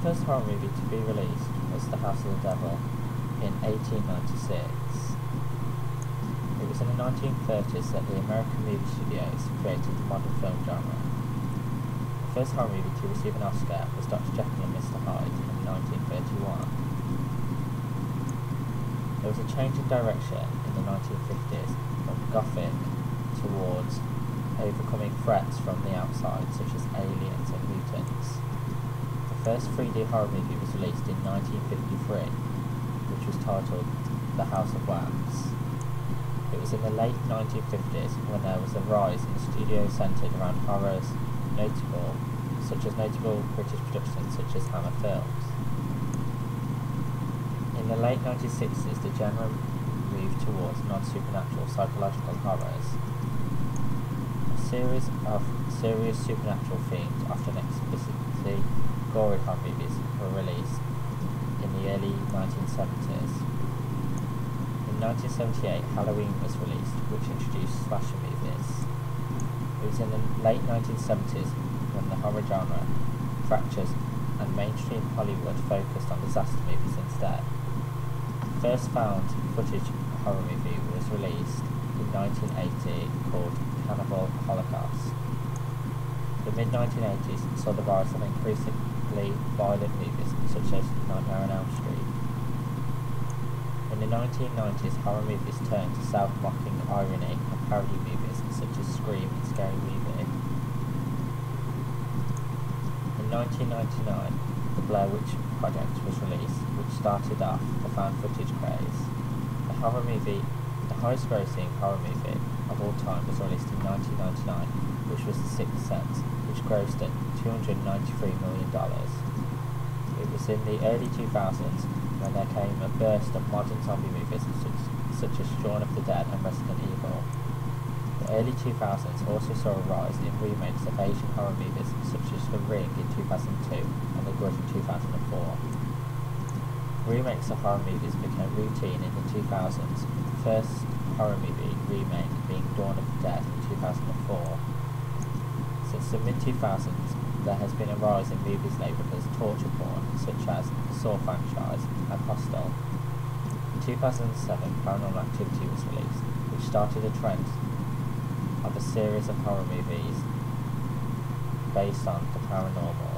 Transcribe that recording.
The first horror movie to be released was The House of the Devil in 1896. It was in the 1930s that the American movie studios created the modern film genre. The first horror movie to receive an Oscar was Dr. Jekyll and Mr. Hyde in 1931. There was a change in direction in the 1950s from Gothic towards overcoming threats from the outside, such as aliens and mutants. The first 3D horror movie was released in 1953, which was titled The House of Wax. It was in the late 1950s when there was a rise in studios centred around horrors, notable British productions such as Hammer Films. In the late 1960s, the genre moved towards non-supernatural psychological horrors. A series of serious supernatural themes, often explicitly gory horror movies, were released in the early 1970s. In 1978, Halloween was released, which introduced slasher movies. It was in the late 1970s when the horror genre fractures and mainstream Hollywood focused on disaster movies instead. The first found footage horror movie was released in 1980 called Cannibal Holocaust. The mid-1980s saw the rise of increasingly violent movies such as Nightmare on Elm Street. In the 1990s, horror movies turned to self-mocking irony and parody movies such as Scream and Scary Movie. In 1999, The Blair Witch Project was released, which started off the found footage craze. The highest grossing horror movie of all time was released in 1999, which was The Sixth Sense, which grossed at $293 million. It was in the early 2000s when there came a burst of modern zombie movies such as Shaun of the Dead and Resident Evil. The early 2000s also saw a rise in remakes of Asian horror movies such as The Ring in 2002 and The Grudge in 2004. Remakes of horror movies became routine in the 2000s, the first horror movie remake being Dawn of the Dead in 2004. Since the mid-2000s, there has been a rise in movies labelled as torture porn, such as the Saw franchise and Hostel. In 2007, Paranormal Activity was released, which started a trend of a series of horror movies based on the paranormal.